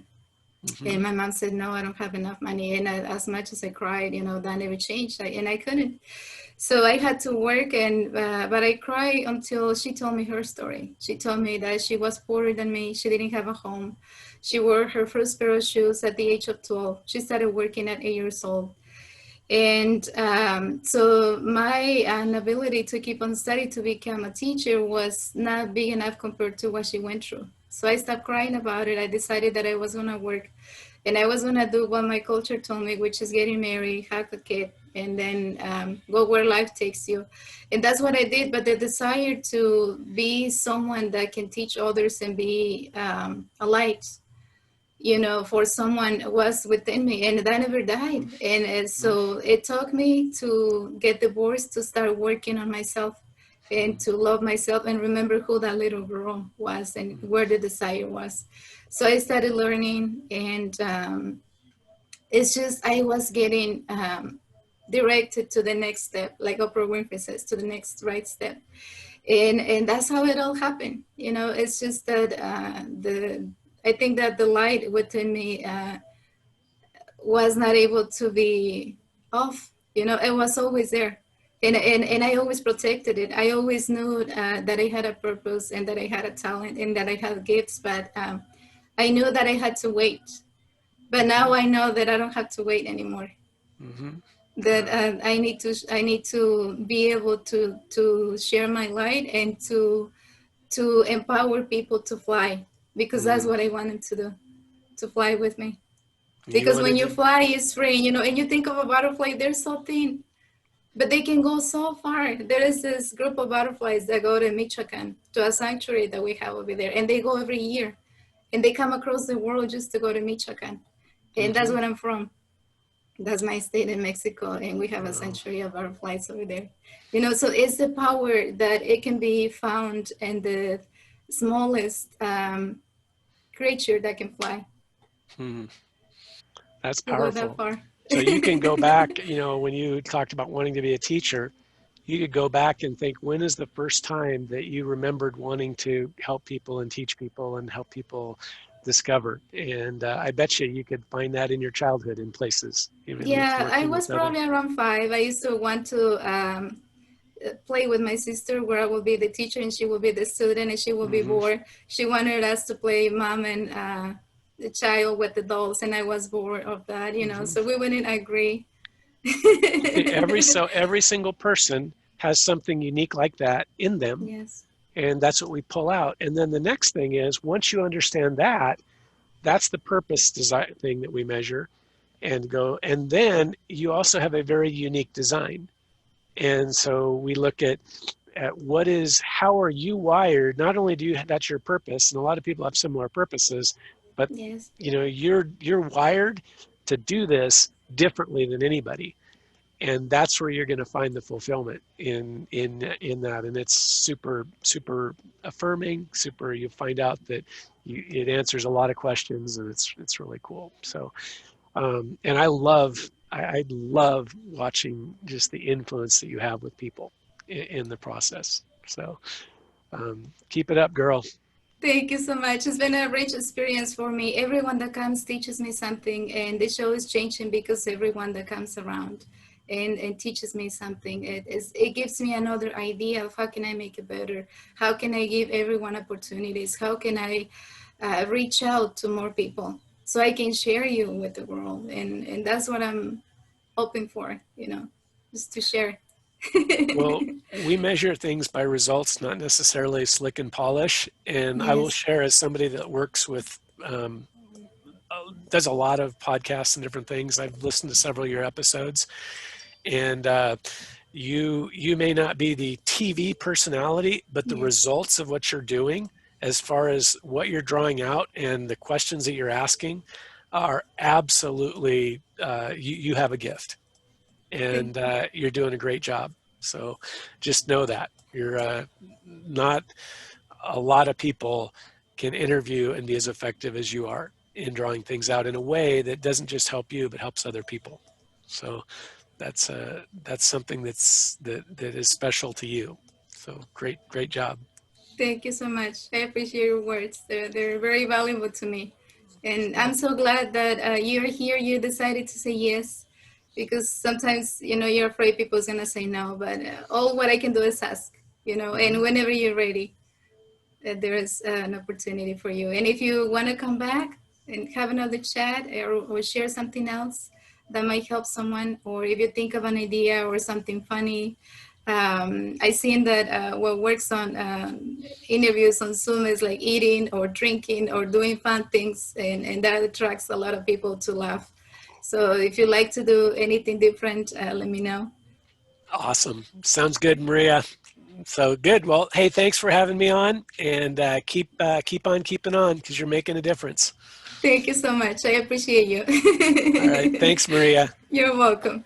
Mm-hmm. And my mom said, no, I don't have enough money. And as much as I cried, that never changed. And I couldn't. So I had to work, and but I cried until she told me her story. She told me that she was poorer than me. She didn't have a home. She wore her first pair of shoes at the age of 12. She started working at 8 years old. And so my ability to keep on studying to become a teacher was not big enough compared to what she went through. So I stopped crying about it. I decided that I was going to work and I was going to do what my culture told me, which is getting married, have a kid, and then go where life takes you. And that's what I did. But the desire to be someone that can teach others and be a light, for someone was within me, and that never died. And so it took me to get divorced to start working on myself and to love myself and remember who that little girl was and where the desire was. So I started learning, and it's just I was getting directed to the next step, like Oprah Winfrey says, to the next right step. And that's how it all happened. It's just that the I think that the light within me was not able to be off. It was always there. And I always protected it. I always knew that I had a purpose and that I had a talent and that I had gifts, but I knew that I had to wait. But now I know that I don't have to wait anymore. Mm-hmm. That I need to be able to share my light and to empower people to fly, because that's Mm-hmm. what I wanted to do, to fly with me. You Because when wanted you to. fly, it's free, and you think of a butterfly, they're so thin, but they can go so far. There is this group of butterflies that go to Michoacan, to a sanctuary that we have over there, and they go every year, and they come across the world just to go to Michoacan, and that's Mm-hmm. where I'm from. That's my state in Mexico, and we have a Wow. sanctuary of butterflies over there. So it's the power that it can be found in the smallest creature that can fly Hmm. That's to go that powerful. far. So you can go back, you know, when you talked about wanting to be a teacher, you could go back and think, when is the first time that you remembered wanting to help people and teach people and help people discover? And I bet you could find that in your childhood in places, even with Yeah, I working was with others. probably around 5. I used to want to play with my sister where I will be the teacher and she will be the student and she will be Hmm. bored. She wanted us to play mom and the child with the dolls and I was bored of that, you know, Hmm. so we wouldn't agree. Every single person has something unique like that in them, Yes. and that's what we pull out. And then the next thing is, once you understand that, that's the purpose design thing that we measure and go. And then you also have a very unique design. And so we look at what is, how are you wired? Not only do you, that's your purpose, and a lot of people have similar purposes, but Yes. you know, you're wired to do this differently than anybody. And that's where you're going to find the fulfillment in that. And it's super affirming, super, you find out that it answers a lot of questions, and it's really cool. So and I love watching just the influence that you have with people in the process. So keep it up, girl. Thank you so much. It's been a rich experience for me. Everyone that comes teaches me something, and the show is changing because everyone that comes around and teaches me something. It gives me another idea of how can I make it better? How can I give everyone opportunities? How can I reach out to more people so I can share you with the world? And that's what I'm hoping for, you know, just to share. Well, we measure things by results, not necessarily slick and polish. And I will Yes. share, as somebody that works with, does a lot of podcasts and different things. I've listened to several of your episodes, and you may not be the TV personality, but the Yes. results of what you're doing, as far as what you're drawing out and the questions that you're asking, are absolutely, you have a gift, Thank and you. you're doing a great job. So just know that you're not, a lot of people can interview and be as effective as you are in drawing things out in a way that doesn't just help you, but helps other people. So that's something that is special to you. So great job. Thank you so much. I appreciate your words. They're very valuable to me. And I'm Well, so glad that you're here. You decided to say yes because sometimes, you know, you're afraid people's going to say no. But all what I can do is ask, you know, and mhm. whenever you're ready, there is an opportunity for you. And if you want to come back and have another chat or share something else that might help someone, or if you think of an idea or something funny, I seen that what works on interviews on Zoom is like eating or drinking or doing fun things, and that attracts a lot of people to laugh. So if you like to do anything different, let me know. Awesome. Sounds good, Maria. So good. Well, hey, thanks for having me on, and keep on keeping on, because you're making a difference. Thank you so much. I appreciate All right. you. Thanks, Maria. You're welcome.